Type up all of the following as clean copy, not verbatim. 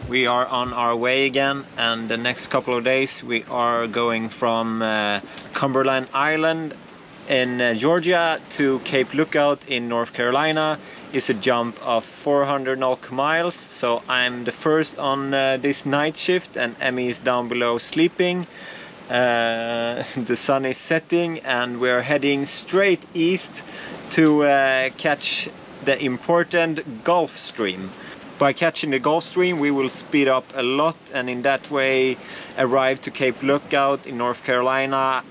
We are on our way again, and the next couple of days we are going from Cumberland Island in Georgia to Cape Lookout in North Carolina. It's a jump of 400 nautical miles, so I'm the first on this night shift and Emmy is down below sleeping. The sun is setting and we're heading straight east to catch the important Gulf Stream. By catching the Gulf Stream we will speed up a lot and in that way arrive to Cape Lookout in North Carolina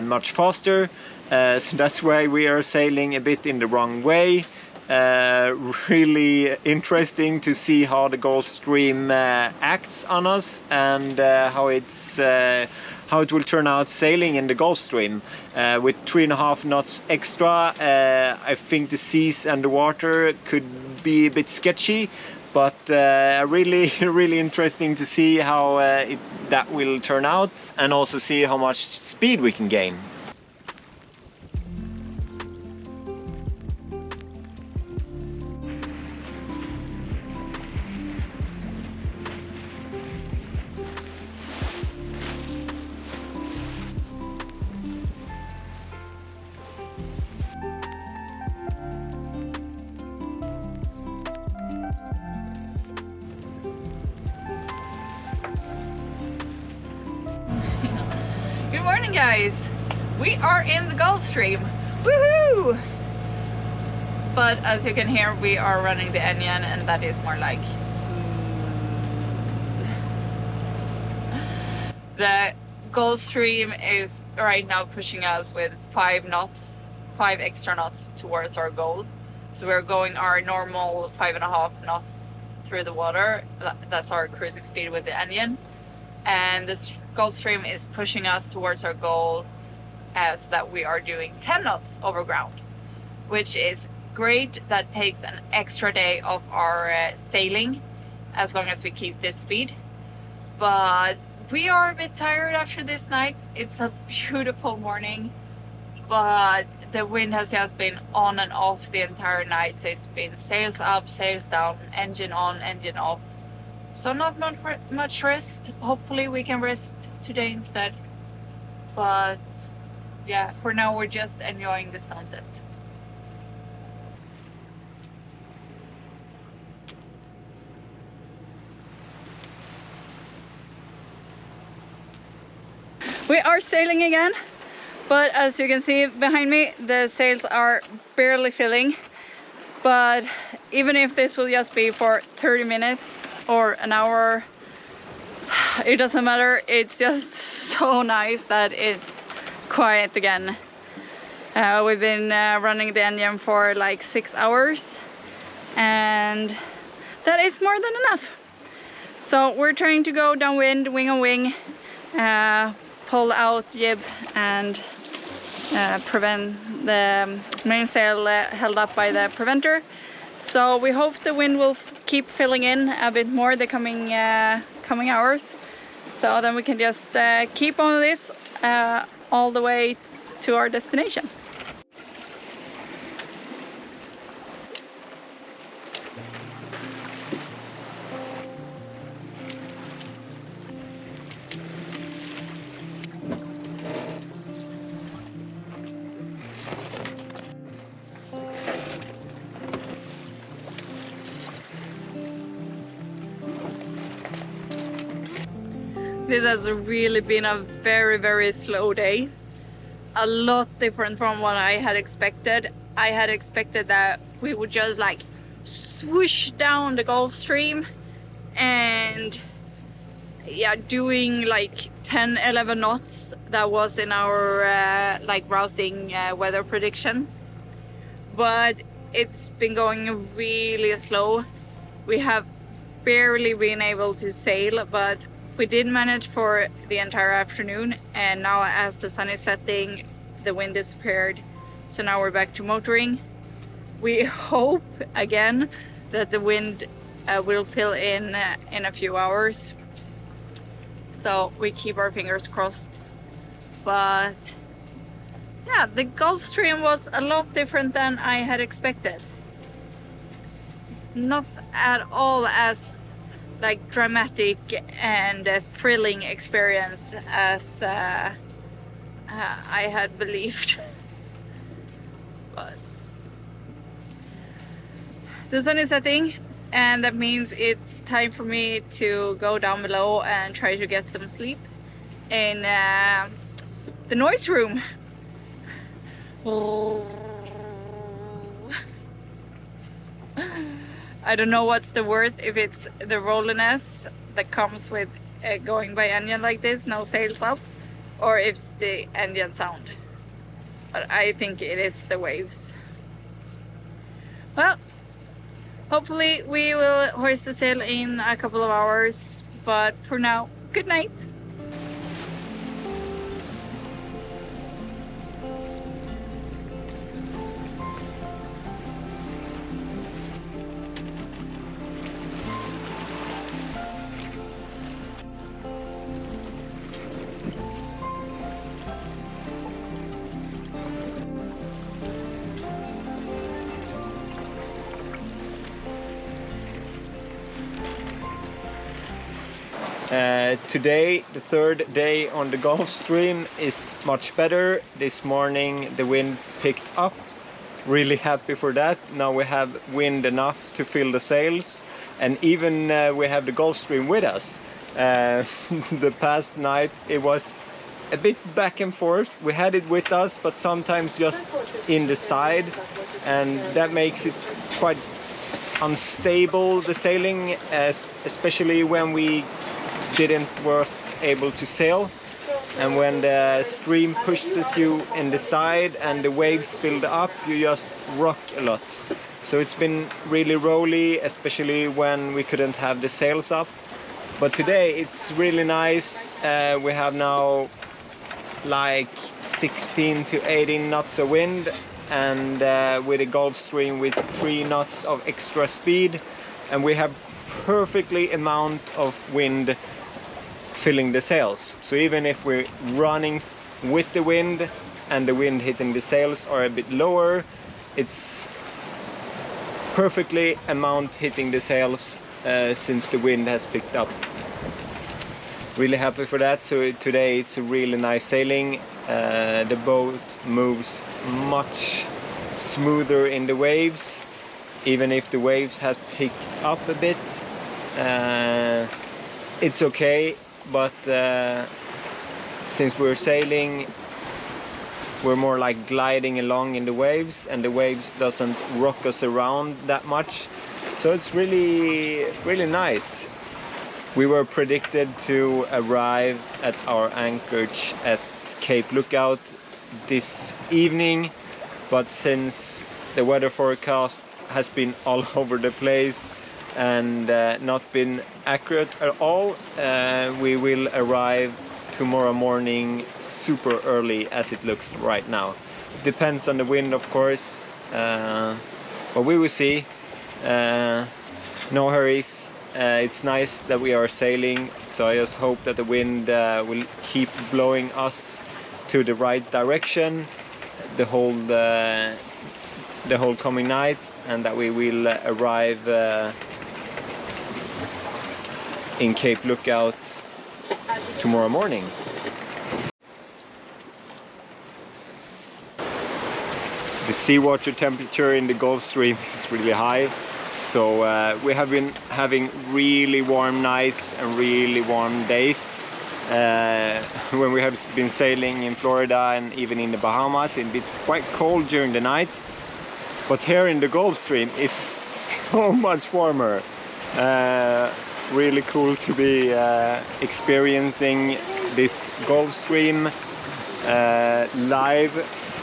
much faster. So that's why we are sailing a bit in the wrong way. Really interesting to see how the Gulf Stream acts on us and how it will turn out sailing in the Gulf Stream. With 3.5 knots extra, I think the seas and the water could be a bit sketchy, but really interesting to see how that will turn out and also see how much speed we can gain. Good morning, guys. We are in the Gulf Stream. Woohoo! But as you can hear, we are running the engine, and that is more like the Gulf Stream is right now pushing us with 5 extra knots towards our goal. So we're going our normal 5.5 knots through the water. That's our cruising speed with the engine. And this Gulf Stream is pushing us towards our goal so that we are doing 10 knots over ground, which is great. That takes an extra day of our sailing as long as we keep this speed. But we are a bit tired after this night. It's a beautiful morning, but the wind has just been on and off the entire night. So it's been sails up, sails down, engine on, engine off. So not much rest. Hopefully we can rest today instead. But yeah, for now we're just enjoying the sunset. We are sailing again, but as you can see behind me, the sails are barely filling. But even if this will just be for 30 minutes or an hour, it doesn't matter. It's just so nice that it's quiet again. We've been running the engine for like 6 hours, and that is more than enough. So we're trying to go downwind, wing on wing, pull out jib and prevent the mainsail held up by the preventer. So we hope the wind will keep filling in a bit more the coming hours, so then we can just keep on this all the way to our destination. This has really been a very slow day. A lot different from what I had expected. I had expected that we would just like swoosh down the Gulf Stream and yeah, doing like 10-11 knots. That was in our like routing weather prediction. But it's been going really slow. We have barely been able to sail, but we did manage for the entire afternoon, and now as the sun is setting, the wind disappeared. So now we're back to motoring. We hope again that the wind will fill in a few hours. So we keep our fingers crossed. But yeah, the Gulf Stream was a lot different than I had expected. Not at all as like dramatic and thrilling experience as I had believed. But the sun is setting, and that means it's time for me to go down below and try to get some sleep in the noise room. I don't know what's the worst, if it's the rolliness that comes with going by engine like this, no sails up, or if it's the engine sound. But I think it is the waves. Well, hopefully we will hoist the sail in a couple of hours, but for now, good night. Today, the third day on the Gulf Stream, is much better. This morning the wind picked up. Really happy for that. Now we have wind enough to fill the sails, and even we have the Gulf Stream with us. The past night it was a bit back and forth. We had it with us, but sometimes just in the side, and that makes it quite unstable, the sailing, especially when we was able to sail, and when the stream pushes you in the side and the waves build up, you just rock a lot. So it's been really rolly, especially when we couldn't have the sails up. But today it's really nice. We have now like 16 to 18 knots of wind, and with a Gulf Stream with 3 knots of extra speed, and we have perfectly amount of wind filling the sails. So even if we're running with the wind and the wind hitting the sails are a bit lower, it's perfectly amount hitting the sails since the wind has picked up. Really happy for that. So today it's a really nice sailing. The boat moves much smoother in the waves, even if the waves have picked up a bit. It's okay, but since we're sailing, we're more like gliding along in the waves, and the waves doesn't rock us around that much, so it's really nice. We were predicted to arrive at our anchorage at Cape Lookout this evening, but since the weather forecast has been all over the place and not been accurate at all, we will arrive tomorrow morning super early as it looks right now. It depends on the wind, of course, but we will see. No hurries. It's nice that we are sailing, so I just hope that the wind will keep blowing us to the right direction the whole coming night, and that we will arrive in Cape Lookout tomorrow morning. The seawater temperature in the Gulf Stream is really high, so we have been having really warm nights and really warm days. When we have been sailing in Florida and even in the Bahamas, it's been quite cold during the nights, but here in the Gulf Stream it's so much warmer. Really cool to be experiencing this Gulf Stream live,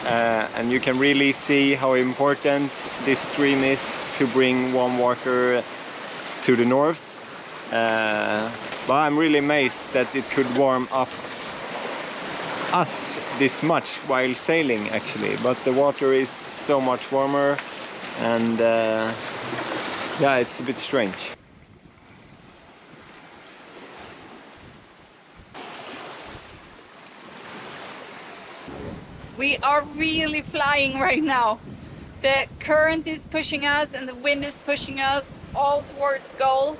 and you can really see how important this stream is to bring warm water to the north. But I'm really amazed that it could warm up us this much while sailing, actually. But the water is so much warmer, and yeah, it's a bit strange. We are really flying right now. The current is pushing us and the wind is pushing us all towards goal.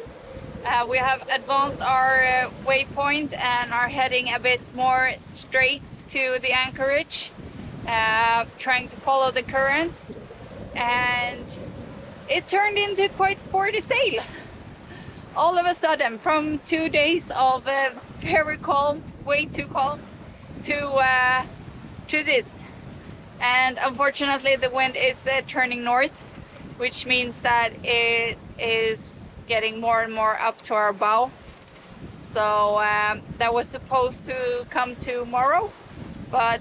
We have advanced our waypoint and are heading a bit more straight to the anchorage, trying to follow the current, and it turned into quite sporty sail. All of a sudden, from 2 days of very calm, way too calm, to this. And unfortunately the wind is turning north, which means that it is getting more and more up to our bow. So that was supposed to come tomorrow, but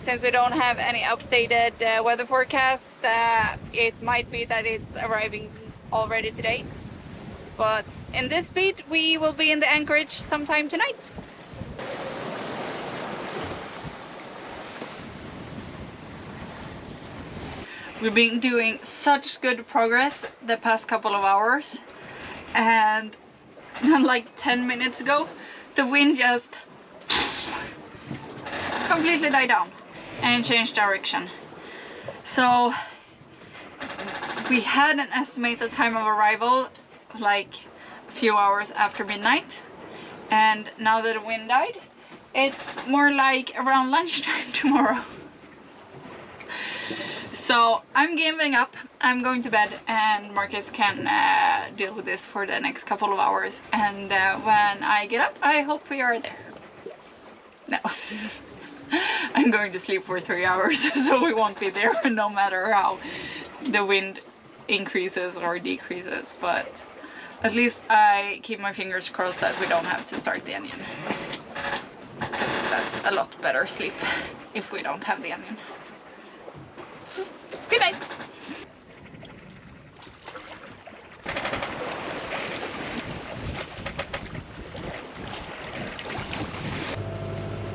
since we don't have any updated weather forecast, it might be that it's arriving already today. But in this speed we will be in the anchorage sometime tonight. We've been doing such good progress the past couple of hours, and like 10 minutes ago the wind just completely died down and changed direction. So we had an estimated time of arrival like a few hours after midnight, and now that the wind died, it's more like around lunchtime tomorrow. So I'm giving up. I'm going to bed, and Marcus can deal with this for the next couple of hours, and when I get up I hope we are there. No. I'm going to sleep for 3 hours so we won't be there no matter how the wind increases or decreases, but at least I keep my fingers crossed that we don't have to start the engine, because that's a lot better sleep if we don't have the engine. Good night!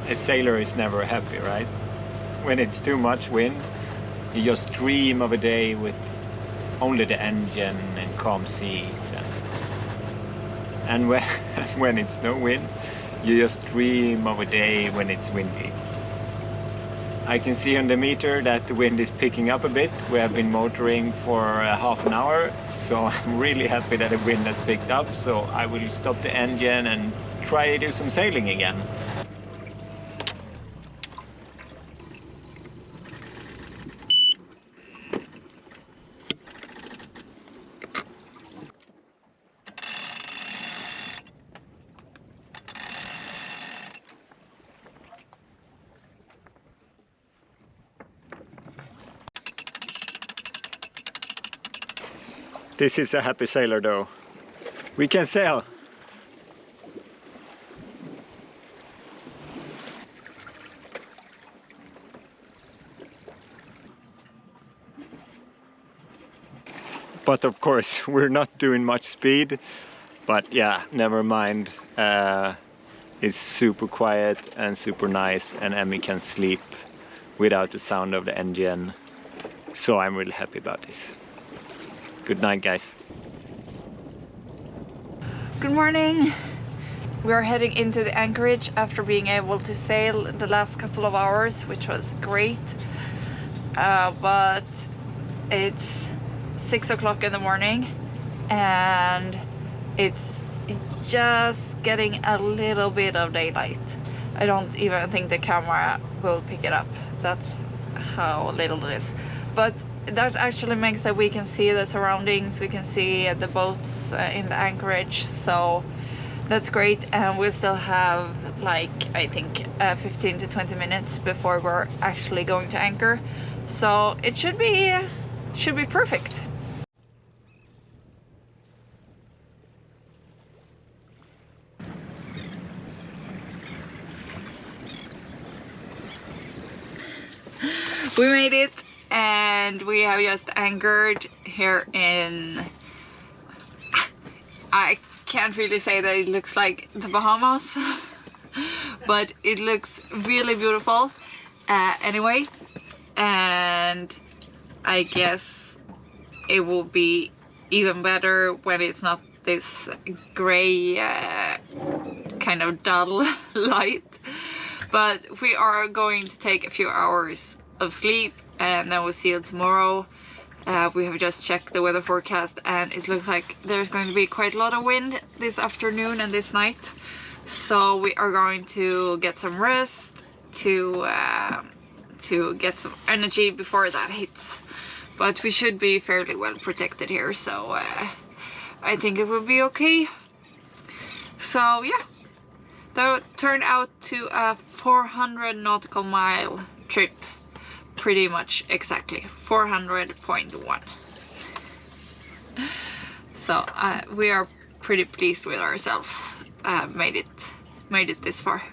A sailor is never happy, right? When it's too much wind, you just dream of a day with only the engine and calm seas, and when it's no wind, you just dream of a day when it's windy. I can see on the meter that the wind is picking up a bit. We have been motoring for half an hour, so I'm really happy that the wind has picked up, so I will stop the engine and try to do some sailing again. This is a happy sailor though. We can sail. But of course we're not doing much speed. But yeah, never mind. It's super quiet and super nice, and Emmy can sleep without the sound of the engine. So I'm really happy about this. Good night, guys. Good morning. We are heading into the anchorage after being able to sail the last couple of hours, which was great. But it's 6 o'clock in the morning and it's just getting a little bit of daylight. I don't even think the camera will pick it up. That's how little it is. But that actually makes that we can see the surroundings, we can see the boats in the anchorage, so that's great. And we still have like, I think 15 to 20 minutes before we're actually going to anchor, so it should be perfect. We made it, and we have just anchored here in, I can't really say that it looks like the Bahamas, but it looks really beautiful anyway, and I guess it will be even better when it's not this gray kind of dull light. But we are going to take a few hours of sleep and then we'll sail tomorrow, We have just checked the weather forecast and it looks like there's going to be quite a lot of wind this afternoon and this night. So we are going to get some rest to get some energy before that hits. But we should be fairly well protected here, so I think it will be okay. So yeah, that turned out to a 400 nautical mile trip. Pretty much exactly 400.1. So we are pretty pleased with ourselves. Made it this far.